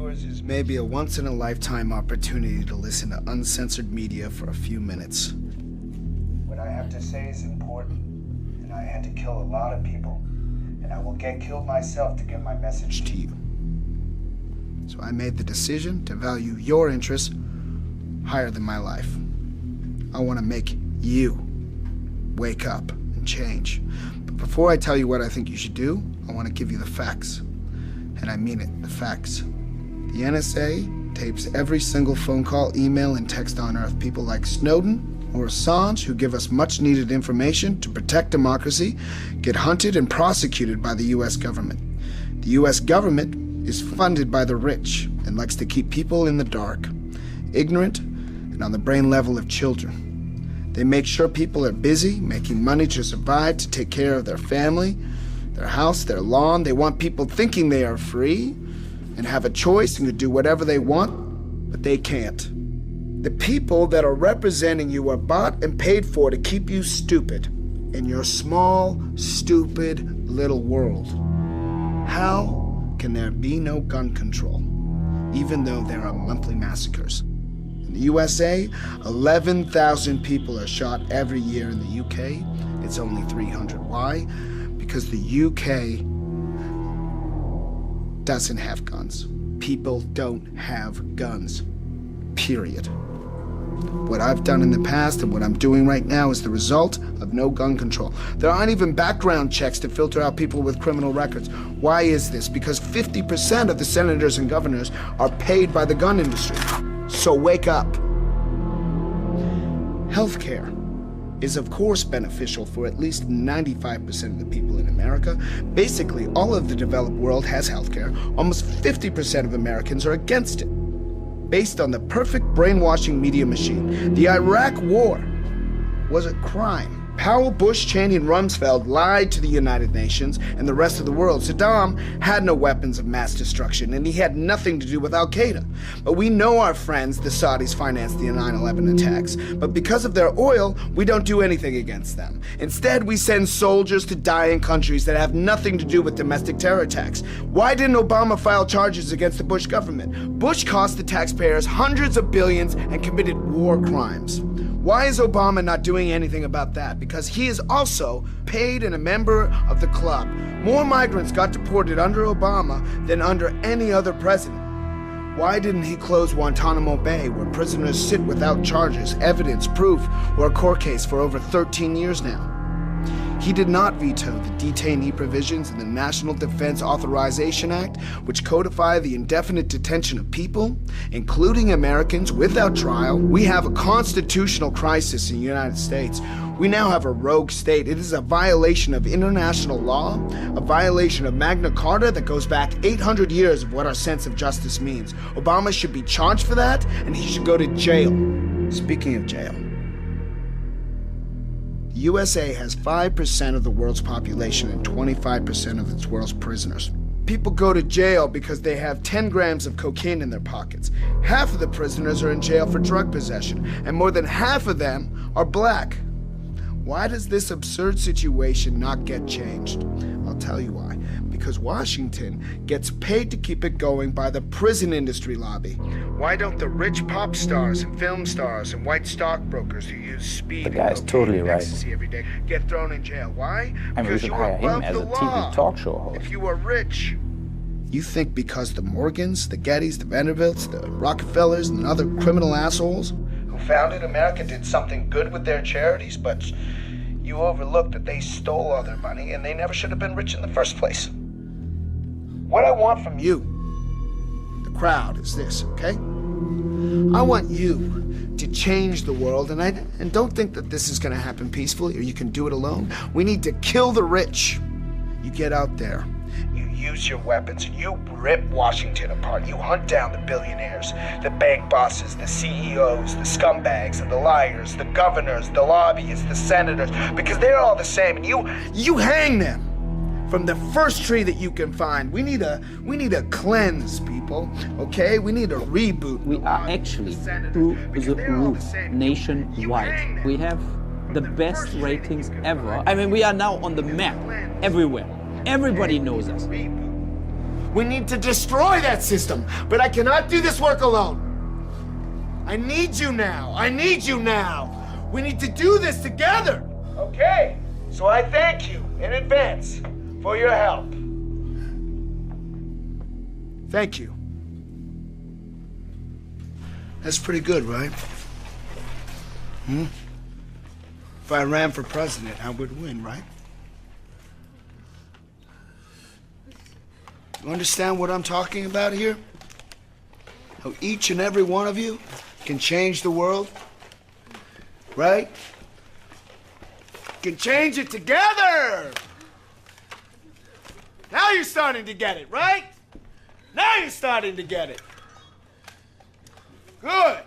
yours is maybe a once-in-a-lifetime opportunity to listen to uncensored media for a few minutes. What I have to say is important, and I had to kill a lot of people, and I will get killed myself to get my message to you. So I made the decision to value your interests higher than my life. I want to make you wake up and change. But before I tell you what I think you should do, I want to give you the facts. And I mean it, the facts. The NSA tapes every single phone call, email, and text on Earth. People like Snowden or Assange, who give us much-needed information to protect democracy, get hunted and prosecuted by the U.S. government. The U.S. government is funded by the rich and likes to keep people in the dark, ignorant, and on the brain level of children. They make sure people are busy, making money to survive, to take care of their family, their house, their lawn. They want people thinking they are free and have a choice and can do whatever they want, but they can't. The people that are representing you are bought and paid for to keep you stupid in your small, stupid little world. How can there be no gun control, even though there are monthly massacres? In the USA, 11,000 people are shot every year. In the UK, it's only 300. Why? Because the UK doesn't have guns. People don't have guns. Period. What I've done in the past and what I'm doing right now is the result of no gun control. There aren't even background checks to filter out people with criminal records. Why is this? Because 50% of the senators and governors are paid by the gun industry. So wake up. Healthcare is of course beneficial for at least 95% of the people in America. Basically, all of the developed world has healthcare. Almost 50% of Americans are against it, based on the perfect brainwashing media machine. The Iraq War was a crime. Powell, Bush, Cheney, and Rumsfeld lied to the United Nations and the rest of the world. Saddam had no weapons of mass destruction, and he had nothing to do with Al-Qaeda. But we know our friends, the Saudis, financed the 9/11 attacks. But because of their oil, we don't do anything against them. Instead, we send soldiers to die in countries that have nothing to do with domestic terror attacks. Why didn't Obama file charges against the Bush government? Bush cost the taxpayers hundreds of billions and committed war crimes. Why is Obama not doing anything about that? Because he is also paid and a member of the club. More migrants got deported under Obama than under any other president. Why didn't he close Guantanamo Bay, where prisoners sit without charges, evidence, proof, or a court case for over 13 years now? He did not veto the detainee provisions in the National Defense Authorization Act, which codify the indefinite detention of people, including Americans, without trial. We have a constitutional crisis in the United States. We now have a rogue state. It is a violation of international law, a violation of Magna Carta that goes back 800 years of what our sense of justice means. Obama should be charged for that, and he should go to jail. Speaking of jail, the USA has 5% of the world's population and 25% of its world's prisoners. People go to jail because they have 10 grams of cocaine in their pockets. Half of the prisoners are in jail for drug possession, and more than half of them are black. Why does this absurd situation not get changed? I'll tell you why. Because Washington gets paid to keep it going by the prison industry lobby. Why don't the rich pop stars and film stars and white stockbrokers who use speed The guy's and totally and right. ecstasy every day get thrown in jail? Why? I mean, we should hire him as a TV talk show host. If you are rich. You think because the Morgans, the Gettys, the Vanderbilts, the Rockefellers, and other criminal assholes who founded America did something good with their charities, but you overlooked that they stole all their money and they never should have been rich in the first place. What I want from you, the crowd, is this, okay? I want you to change the world, and don't think that this is going to happen peacefully or you can do it alone. We need to kill the rich. You get out there, you use your weapons, and you rip Washington apart. You hunt down the billionaires, the bank bosses, the CEOs, the scumbags, and the liars, the governors, the lobbyists, the senators, because they're all the same, and you hang them from the first tree that you can find. We need a cleanse, people, okay? We need a reboot. We are actually through the roof nationwide. We have the best ratings ever. I mean, we are now on the map everywhere. Everybody knows us. We need to destroy that system, but I cannot do this work alone. I need you now. I need you now. We need to do this together. Okay, so I thank you in advance for your help. Thank you. That's pretty good, right? If I ran for president, I would win, right? You understand what I'm talking about here? How each and every one of you can change the world, right? Can change it together! Now you're starting to get it, right? Now you're starting to get it. Good.